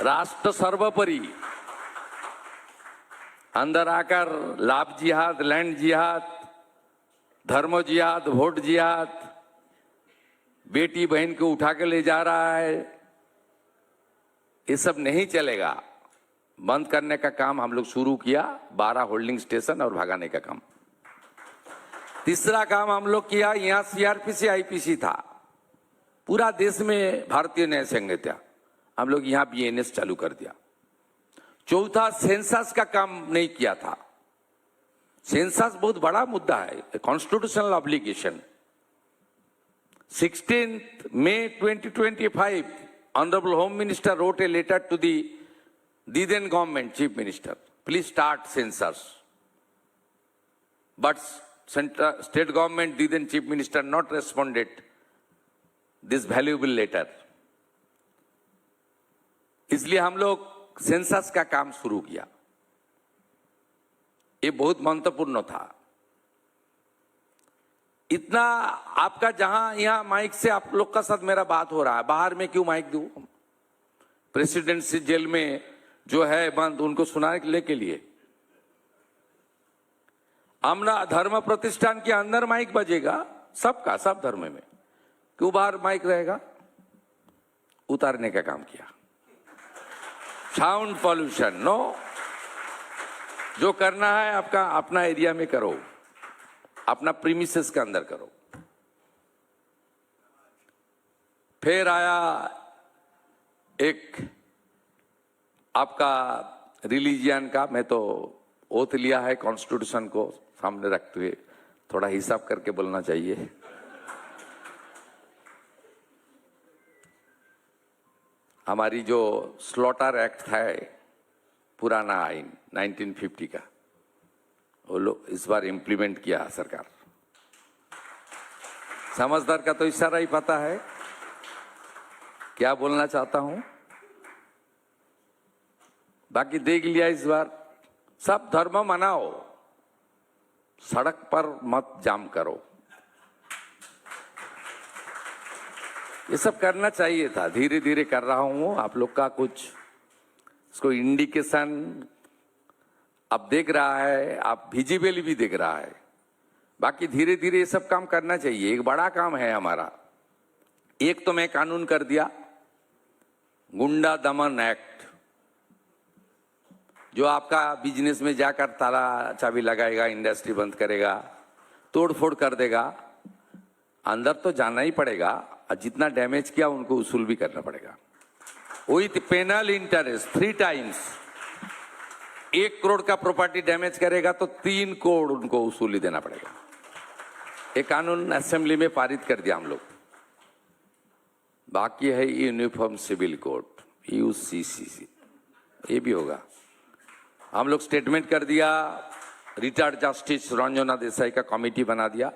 राष्ट्र सर्वोपरि, अंदर आकर लाभ जिहाद, लैंड जिहाद, धर्म जिहाद, वोट जिहाद, बेटी बहन को उठा के ले जा रहा है, ये सब नहीं चलेगा। बंद करने का काम हम लोग शुरू किया, 12 होल्डिंग स्टेशन और भगाने का काम। तीसरा काम हम लोग किया, यहाँ सीआरपीसी आईपीसी था, पूरा देश में भारतीय न्याय संहिता, हम लोग यहाँ बीएनएस चालू कर दिया। चौथा, सेंसस का काम नहीं किया था। सेंसस बहुत बड़ा मुद्दा है, constitutional obligation. 16 May 2025, Honorable Home Minister wrote a letter to the then government Chief Minister, please start census. But state government, the then Chief Minister not responded this valuable letter. इसलिए हम लोग census का काम शुरू किया। ये बहुत महत्वपूर्ण था। इतना आपका जहां यहां माइक से आप लोग का साथ मेरा बात हो रहा है, बाहर में क्यों माइक दूं? प्रेसिडेंसी जेल में जो है बंद, उनको सुनाने के लिए हमने धर्म प्रतिष्ठान के अंदर माइक बजेगा, सबका सब धर्म में, क्यों बाहर माइक रहेगा? उतारने का काम किया। साउंड पॉल्यूशन नो, जो करना है आपका अपना एरिया में करो, अपना प्रीमिसेस के अंदर करो। फिर आया एक आपका रिलीजियन का, मैं तो ओथ लिया है कॉन्स्टिट्यूशन को सामने रखते हुए, थोड़ा हिसाब करके बोलना चाहिए। हमारी जो स्लॉटर एक्ट है, पुराना आइन 1950 का, वो लोग इस बार इम्प्लीमेंट किया सरकार। समझदार का तो इशारा ही पता है क्या बोलना चाहता हूं। बाकी देख लिया इस बार, सब धर्म मनाओ, सड़क पर मत जाम करो। ये सब करना चाहिए था, धीरे धीरे कर रहा हूं। आप लोग का कुछ इसको इंडिकेशन अब देख रहा है, आप विजिबल भी देख रहा है। बाकी धीरे धीरे ये सब काम करना चाहिए, एक बड़ा काम है हमारा। एक तो मैं कानून कर दिया, गुंडा दमन एक्ट, जो आपका बिजनेस में जाकर ताला चाबी लगाएगा, इंडस्ट्री बंद करेगा, तोड़ फोड़ कर देगा, अंदर तो जाना ही पड़ेगा, और जितना डैमेज किया उनको वसूल भी करना पड़ेगा। With penal interest 3 times। 1 crore का प्रॉपर्टी डैमेज करेगा तो 3 करोड़ उनको वसूली देना पड़ेगा। एक कानून असेंबली में पारित कर दिया हम लोग। बाकी है यूनिफॉर्म सिविल कोड, यूसीसीसी, ये भी होगा। हम लोग स्टेटमेंट कर दिया, रिटायर्ड जस्टिस रंजना देसाई का कमेटी बना दिया,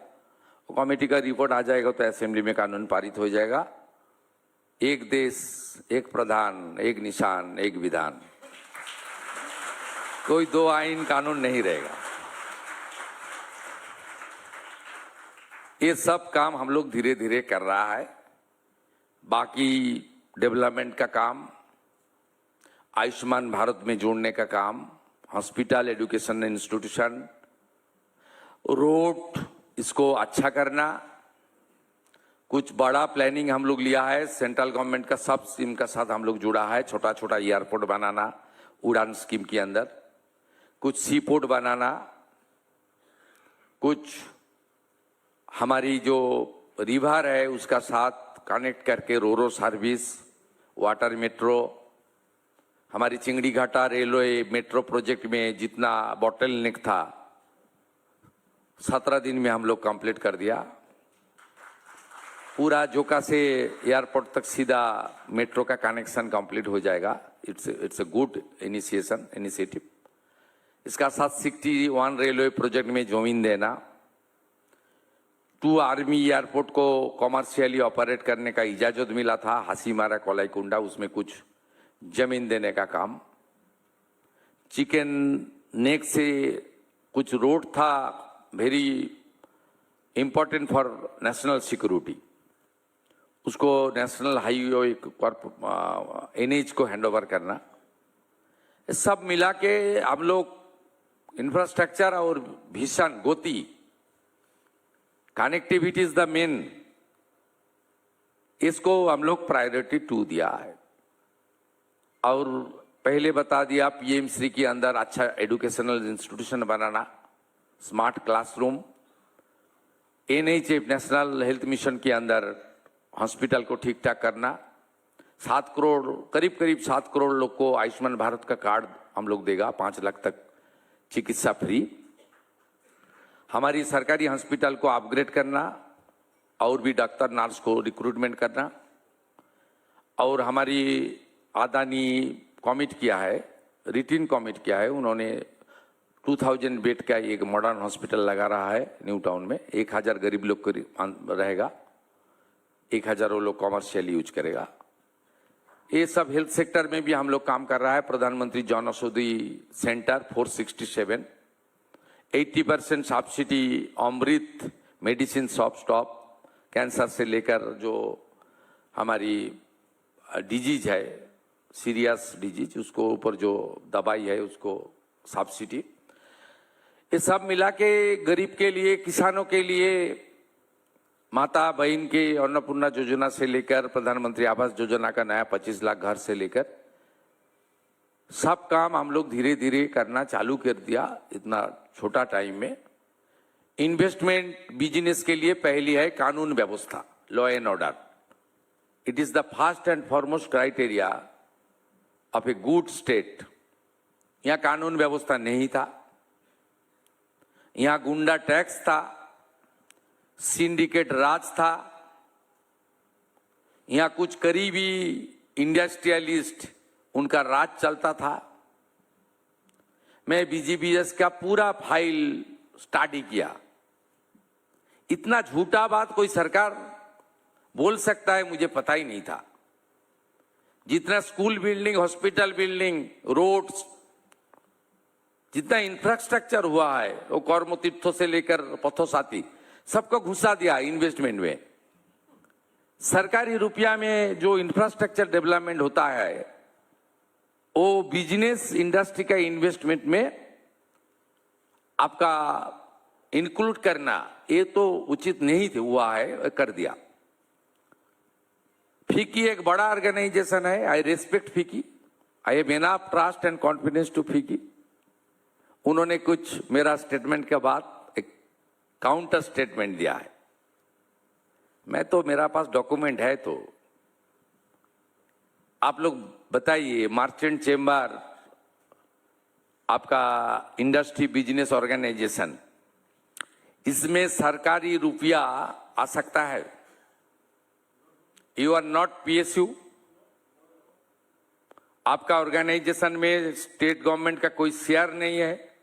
वो कमेटी का रिपोर्ट आ जाएगा तो असेंबली में कानून पारित हो जाएगा। एक देश, एक प्रधान, एक निशान, एक विधान, कोई 2 आइन कानून नहीं रहेगा। ये सब काम हम लोग धीरे धीरे कर रहा है। बाकी डेवलपमेंट का काम, आयुष्मान भारत में जोड़ने का काम, हॉस्पिटल, एजुकेशन इंस्टीट्यूशन, रोड, इसको अच्छा करना, कुछ बड़ा प्लानिंग हम लोग लिया है। सेंट्रल गवर्नमेंट का सब स्कीम का साथ हम लोग जुड़ा है। छोटा छोटा एयरपोर्ट बनाना उड़ान स्कीम के अंदर, कुछ सी पोर्ट बनाना, कुछ हमारी जो रिवर है उसका साथ कनेक्ट करके रोरो सर्विस, वाटर मेट्रो, हमारी चिंगड़ी घाटा रेलवे मेट्रो प्रोजेक्ट में जितना बॉटलनेक था 17 दिन में हम लोग कंप्लीट कर दिया। पूरा जोका से एयरपोर्ट तक सीधा मेट्रो का कनेक्शन कंप्लीट हो जाएगा। It's a good initiative. इसका साथ 61 रेलवे प्रोजेक्ट में जमीन देना, 2 आर्मी एयरपोर्ट को कॉमर्शियली ऑपरेट करने का इजाजत मिला था, हासीमारा कोलाईकुंडा, उसमें कुछ जमीन देने का काम। चिकन नेक से कुछ रोड था, very important for national security, उसको नेशनल हाईवे एनएच को हैंडओवर करना, सब मिला के हम लोग इंफ्रास्ट्रक्चर और भीषण गति, कनेक्टिविटी इज द मेन, इसको हम लोग प्रायोरिटी 2 दिया है। और पहले बता दिया पीएम श्री के अंदर अच्छा एजुकेशनल इंस्टीट्यूशन बनाना, smart classroom, NHF national health mission के अंदर हॉस्पिटल को ठीक ठाक करना, 7 करोड़ करीब 7 करोड़ लोग को आयुष्मान भारत का कार्ड हम लोग देगा, 5 लाख तक चिकित्सा फ्री। हमारी सरकारी हॉस्पिटल को अपग्रेड करना और भी डॉक्टर नर्स को रिक्रूटमेंट करना। और हमारी अदानी कमिट किया है, रिटिन कमिट किया है, उन्होंने 2000 बेड का एक मॉडर्न हॉस्पिटल लगा रहा है न्यू टाउन में, 1000 गरीब लोग को रहेगा, 1000 वो लोग कॉमर्शियल यूज करेगा। ये सब हेल्थ सेक्टर में भी हम लोग काम कर रहा है। प्रधानमंत्री जन औषधि सेंटर 467, 80% सब्सिडी, अमृत मेडिसिन शॉप स्टॉप, कैंसर से लेकर जो हमारी डिजीज है, सीरियस डिजीज, उसको ऊपर जो दवाई है उसको सब्सिडी, ये सब मिला के गरीब के लिए, किसानों के लिए, माता बहन के अन्नपूर्णा योजना से लेकर प्रधानमंत्री आवास योजना का नया 25 लाख घर से लेकर सब काम हम लोग धीरे धीरे करना चालू कर दिया इतना छोटा टाइम में। इन्वेस्टमेंट बिजनेस के लिए पहली है कानून व्यवस्था, law and order. It is the first and foremost criteria of a good state. यहाँ कानून व्यवस्था नहीं था, यहाँ गुंडा टैक्स था, सिंडिकेट राज था, यहाँ कुछ करीबी इंडस्ट्रियलिस्ट उनका राज चलता था। मैं बीजीबीएस का पूरा फाइल स्टडी किया। इतना झूठा बात कोई सरकार बोल सकता है मुझे पता ही नहीं था। जितना school building, hospital building, roads, जितना इंफ्रास्ट्रक्चर हुआ है वो कर्म तीर्थों से लेकर पथोसाती सबको घुसा दिया इन्वेस्टमेंट में। सरकारी रुपया में जो इंफ्रास्ट्रक्चर डेवलपमेंट होता है वो बिजनेस इंडस्ट्री का इन्वेस्टमेंट में आपका इंक्लूड करना ये तो उचित नहीं थे, हुआ है, कर दिया। फीकी एक बड़ा ऑर्गेनाइजेशन है, आई रेस्पेक्ट फीकी, I have enough trust and confidence to फीकी। उन्होंने कुछ मेरा स्टेटमेंट के बाद एक काउंटर स्टेटमेंट दिया है। मैं तो, मेरा पास डॉक्यूमेंट है, तो आप लोग बताइए, मर्चेंट चेंबर आपका इंडस्ट्री बिजनेस ऑर्गेनाइजेशन, इसमें सरकारी रुपया आ सकता है? यू आर नॉट पीएसयू, आपका ऑर्गेनाइजेशन में स्टेट गवर्नमेंट का कोई शेयर नहीं है।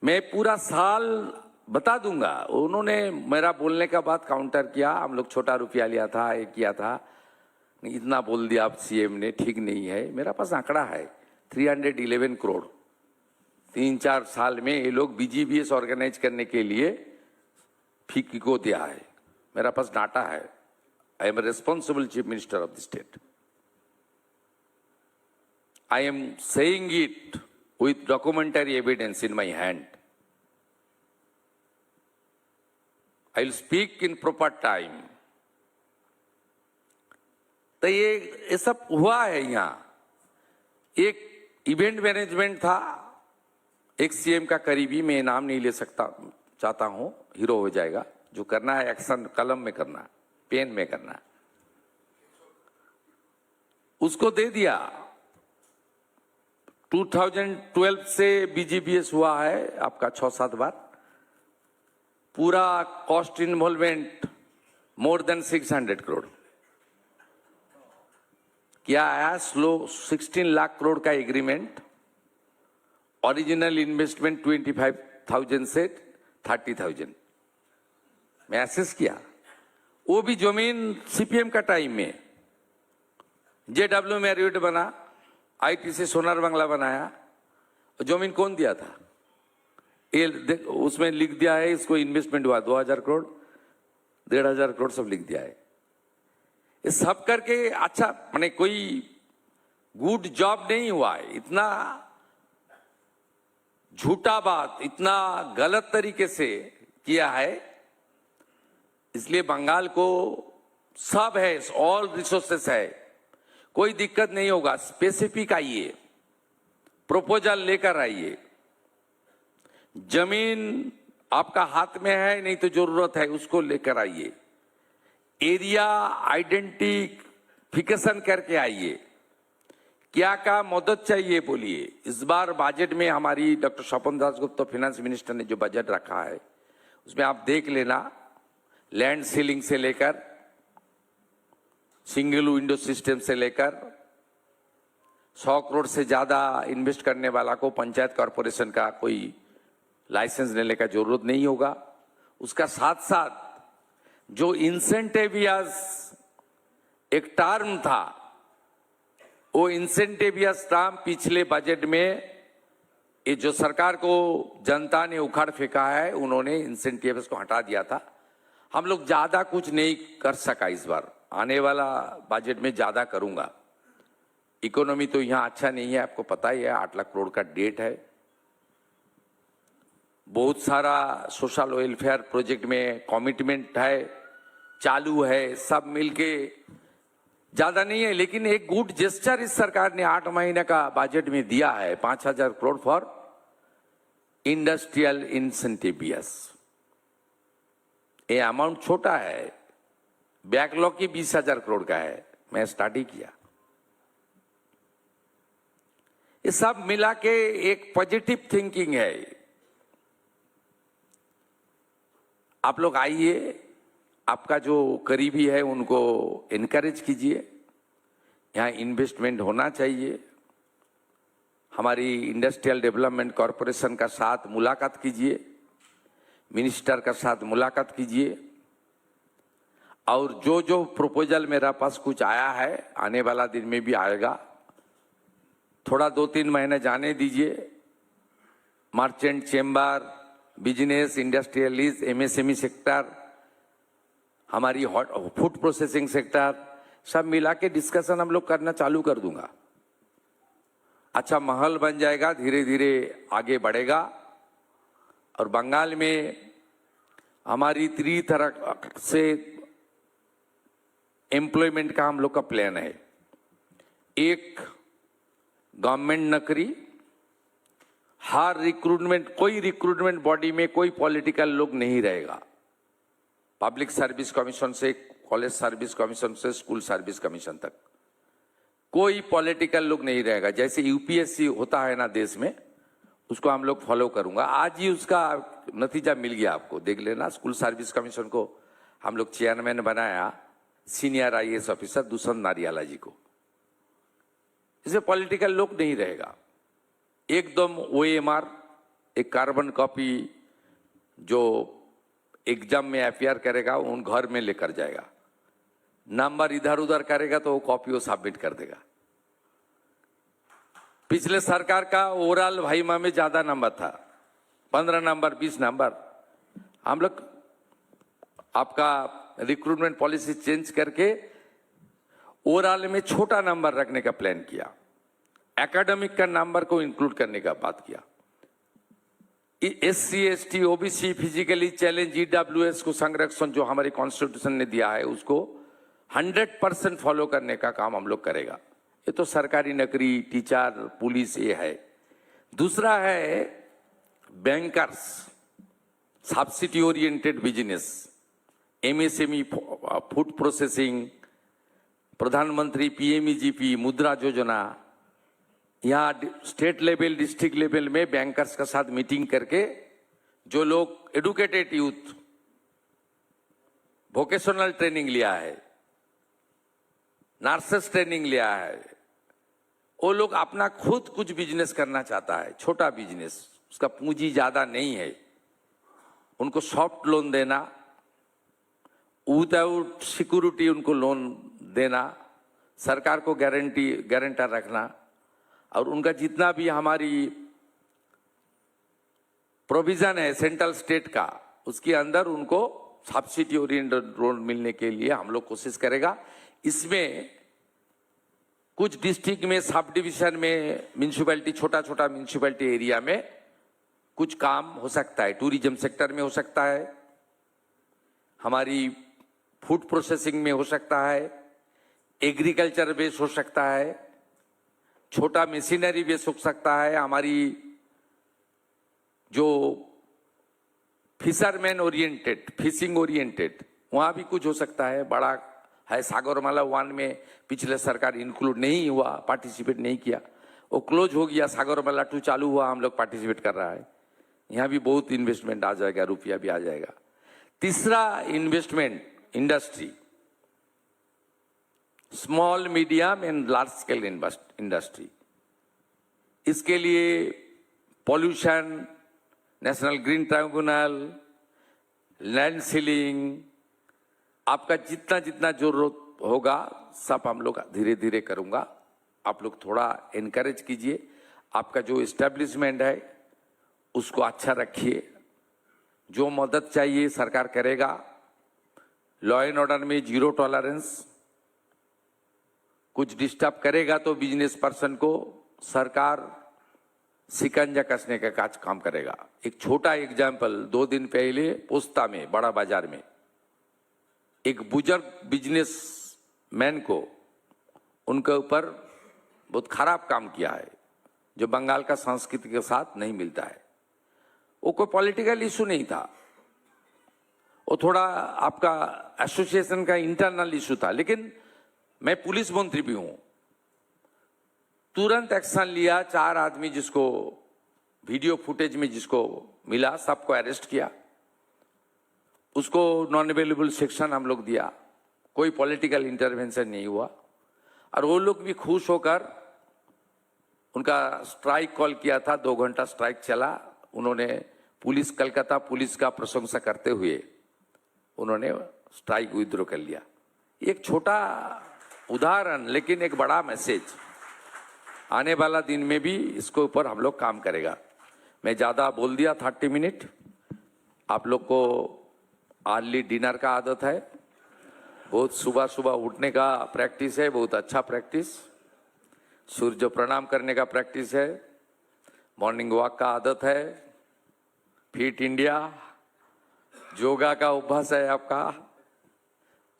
मैं पूरा साल बता दूंगा। उन्होंने मेरा बोलने का बाद काउंटर किया, हम लोग छोटा रुपया लिया था, ये किया था, इतना बोल दिया आप सीएम ने, ठीक नहीं है। मेरा पास आंकड़ा है 311 करोड़ 3-4 साल में ये लोग बीजीबीएस ऑर्गेनाइज करने के लिए फीकी को दिया है। मेरा पास डाटा है। I am responsible chief minister of the state. I am saying it with documentary evidence in my hand. I will speak in proper time. तो ये सब हुआ है। यहाँ एक इवेंट मैनेजमेंट था, एक सीएम का करीबी, मैं नाम नहीं ले सकता, चाहता हूं, हीरो हो जाएगा। जो करना है एक्शन कलम में करना, पेन में करना, उसको दे दिया। 2012 से बीजीबीएस हुआ है आपका 6-7 बार। पूरा cost involvement more than 600 crore क्या आया। स्लो 16 लाख करोड़ का एग्रीमेंट, ओरिजिनल इन्वेस्टमेंट 25,000 से 30,000 मैं एसेस किया। वो भी जमीन सीपीएम का टाइम में। जेडब्ल्यू मैरियट बना, आईटीसी सोनार बंगला बनाया, जमीन कौन दिया था? ये उसमें लिख दिया है, इसको इन्वेस्टमेंट हुआ 2000 करोड़, 1,500 करोड़ सब लिख दिया है। ये सब करके अच्छा माने कोई गुड जॉब नहीं हुआ है। इतना झूठा बात, इतना गलत तरीके से किया है, इसलिए बंगाल को सब है, ऑल रिसोर्सेस है, कोई दिक्कत नहीं होगा। स्पेसिफिक आइए, प्रपोजल लेकर आइए। जमीन आपका हाथ में है नहीं तो जरूरत है उसको लेकर आइए। एरिया आइडेंटिफिकेशन करके आइए। क्या क्या मदद चाहिए बोलिए। इस बार बजट में हमारी doctor Swapan Das Gupta finance minister ने जो बजट रखा है उसमें आप देख लेना, लैंड सीलिंग से लेकर सिंगल विंडो सिस्टम से लेकर 100 करोड़ से ज्यादा इन्वेस्ट करने वाला को पंचायत कॉरपोरेशन का कोई लाइसेंस लेने का जरूरत नहीं होगा। उसका साथ साथ जो इंसेंटिवियस एक टर्म था, वो इंसेंटिवियस टर्म पिछले बजट में ये जो सरकार को जनता ने उखाड़ फेंका है, उन्होंने इंसेंटिवियस को हटा दिया था। हम लोग ज्यादा कुछ नहीं कर सका इस बार। आने वाला बजट में ज्यादा करूंगा। इकोनॉमी तो यहां अच्छा नहीं है, आपको पता ही है। 8 लाख करोड़ का डेट है। बहुत सारा सोशल वेलफेयर प्रोजेक्ट में कमिटमेंट है, चालू है, सब मिलके ज्यादा नहीं है, लेकिन एक गुड जेस्चर इस सरकार ने 8 महीने का बजट में दिया है। 5,000 करोड़ फॉर इंडस्ट्रियल इंसेंटिवियस। ये अमाउंट छोटा है, बैकलॉग की 20,000 करोड़ का है। मैं स्टार्ट ही किया। ये सब मिला के एक पॉजिटिव थिंकिंग है। आप लोग आइए, आपका जो करीबी है उनको इनकरेज कीजिए। यहाँ इन्वेस्टमेंट होना चाहिए। हमारी इंडस्ट्रियल डेवलपमेंट कॉरपोरेशन का साथ मुलाकात कीजिए, मिनिस्टर का साथ मुलाकात कीजिए, और जो जो प्रपोजल मेरा पास कुछ आया है, आने वाला दिन में भी आएगा। थोड़ा 2-3 महीने जाने दीजिए। Merchant chamber, business, industrialist, MSME sector, हमारी फूड प्रोसेसिंग सेक्टर, सब मिला के डिस्कशन हम लोग करना चालू कर दूंगा। अच्छा माहौल बन जाएगा, धीरे धीरे आगे बढ़ेगा। और बंगाल में हमारी 3 तरह से एम्प्लॉयमेंट का हम लोग का प्लान है। एक, गवर्नमेंट नौकरी। हर रिक्रूटमेंट, कोई रिक्रूटमेंट बॉडी में कोई पॉलिटिकल लोग नहीं रहेगा। पब्लिक सर्विस कमीशन से कॉलेज सर्विस कमीशन से स्कूल सर्विस कमीशन तक कोई पॉलिटिकल लोग नहीं रहेगा। जैसे यूपीएससी होता है ना देश में, उसको हम लोग फॉलो करूंगा। आज ही उसका नतीजा मिल गया, आपको देख लेना। स्कूल सर्विस कमीशन को हम लोग चेयरमैन बनाया, सीनियर आईएएस ऑफिसर दुष्यंत नारियाला जी को। इसमें पॉलिटिकल लोग नहीं रहेगा। एकदम ओएमआर, एक कार्बन कॉपी जो एग्जाम में एफआईआर करेगा उन घर में लेकर जाएगा। नंबर इधर उधर करेगा तो वो कॉपी वो सबमिट कर देगा। पिछले सरकार का ओवरऑल भाईमा में ज्यादा नंबर था, 15 नंबर 20 नंबर। हम लोग आपका रिक्रूटमेंट पॉलिसी चेंज करके ओवरऑल में छोटा नंबर रखने का प्लान किया। एकेडमिक का नंबर को इंक्लूड करने का बात किया। SC ST OBC physically challenge EWS को संरक्षण जो हमारे कॉन्स्टिट्यूशन ने दिया है उसको 100% फॉलो करने का काम हम लोग करेगा। ये तो सरकारी नौकरी, टीचर, पुलिस ये है। दूसरा है bankers, subsidy oriented business, MSME, food processing, प्रधानमंत्री PMEGP, मुद्रा योजना। यहाँ स्टेट लेवल, डिस्ट्रिक्ट लेवल में बैंकर्स का साथ मीटिंग करके जो लोग एडुकेटेड यूथ, वोकेशनल ट्रेनिंग लिया है, नर्सेस ट्रेनिंग लिया है, वो लोग अपना खुद कुछ बिजनेस करना चाहता है, छोटा बिजनेस, उसका पूंजी ज्यादा नहीं है, उनको सॉफ्ट लोन देना, विदाउट सिक्योरिटी उनको लोन देना, सरकार को गारंटर रखना, और उनका जितना भी हमारी प्रोविजन है सेंट्रल स्टेट का, उसके अंदर उनको सब्सिडी ओरिएंटेड रोड मिलने के लिए हम लोग कोशिश करेगा। इसमें कुछ डिस्ट्रिक्ट में, सब डिवीजन में, म्यूनिसिपैलिटी, छोटा छोटा म्यूनिसिपैलिटी एरिया में कुछ काम हो सकता है। टूरिज्म सेक्टर में हो सकता है, हमारी फूड प्रोसेसिंग में हो सकता है, एग्रीकल्चर बेस हो सकता है, छोटा मशीनरी बेस हो सकता है, हमारी जो फिशरमैन ओरिएंटेड, फिशिंग ओरिएंटेड, वहां भी कुछ हो सकता है। बड़ा है सागरमाला 1 में पिछले सरकार इंक्लूड नहीं हुआ, पार्टिसिपेट नहीं किया, वो क्लोज हो गया। सागरमाला 2 चालू हुआ, हम लोग पार्टिसिपेट कर रहा है। यहाँ भी बहुत इन्वेस्टमेंट आ जाएगा, रुपया भी आ जाएगा। तीसरा investment industry, small medium and large scale industry. इसके लिए pollution, national green tribunal, land ceiling, आपका जितना जितना जरूरत होगा सब हम लोग धीरे धीरे करूंगा। आप लोग थोड़ा एनकरेज कीजिए, आपका जो एस्टेब्लिशमेंट है उसको अच्छा रखिए। जो मदद चाहिए सरकार करेगा। लॉ एंड ऑर्डर में 0 टॉलरेंस। कुछ डिस्टर्ब करेगा तो बिजनेस पर्सन को सरकार शिकंजा कसने का काम करेगा। एक छोटा एग्जाम्पल, 2 दिन पहले पोस्ता में, बड़ा बाजार में, एक बुजुर्ग बिजनेस मैन को, उनके ऊपर बहुत खराब काम किया है, जो बंगाल का संस्कृति के साथ नहीं मिलता है। वो कोई पॉलिटिकल इशू नहीं था, वो थोड़ा आपका एसोसिएशन का इंटरनल इशू था। लेकिन मैं पुलिस मंत्री भी हूं, तुरंत एक्शन लिया। 4 आदमी जिसको वीडियो फुटेज में जिसको मिला, सबको अरेस्ट किया, उसको नॉन अवेलेबल सेक्शन हम लोग दिया। कोई पॉलिटिकल इंटरवेंशन नहीं हुआ। और वो लोग भी खुश होकर, उनका स्ट्राइक कॉल किया था, 2 घंटा स्ट्राइक चला। उन्होंने पुलिस, कलकत्ता पुलिस का प्रशंसा करते हुए उन्होंने स्ट्राइक विथड्रॉ कर लिया। एक छोटा उदाहरण, लेकिन एक बड़ा मैसेज। आने वाला दिन में भी इसके ऊपर हम लोग काम करेगा। मैं ज़्यादा बोल दिया, 30 मिनट। आप लोग को अर्ली डिनर का आदत है, बहुत सुबह सुबह उठने का प्रैक्टिस है, बहुत अच्छा प्रैक्टिस। सूर्य प्रणाम करने का प्रैक्टिस है, मॉर्निंग वॉक का आदत है, फिट इंडिया, योगा का अभ्यास है आपका।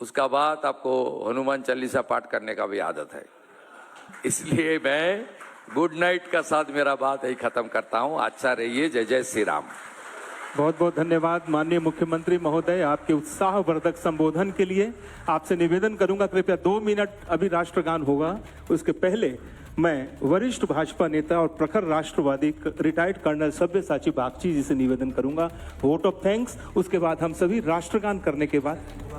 उसका बाद आपको हनुमान चालीसा पाठ करने का भी आदत है। इसलिए मैं गुड नाइट का साथ मेरा बात यही खत्म करता हूं। अच्छा रहिए। जय जय श्री राम। बहुत बहुत धन्यवाद माननीय मुख्यमंत्री महोदय, आपके उत्साहवर्धक संबोधन के लिए। आपसे निवेदन करूंगा, कृपया 2 मिनट, अभी राष्ट्रगान होगा, उसके पहले मैं वरिष्ठ भाजपा नेता और प्रखर राष्ट्रवादी रिटायर्ड कर्नल सब्यसाची बागची जी से निवेदन करूंगा, वोट ऑफ थैंक्स। उसके बाद हम सभी राष्ट्रगान करने के बाद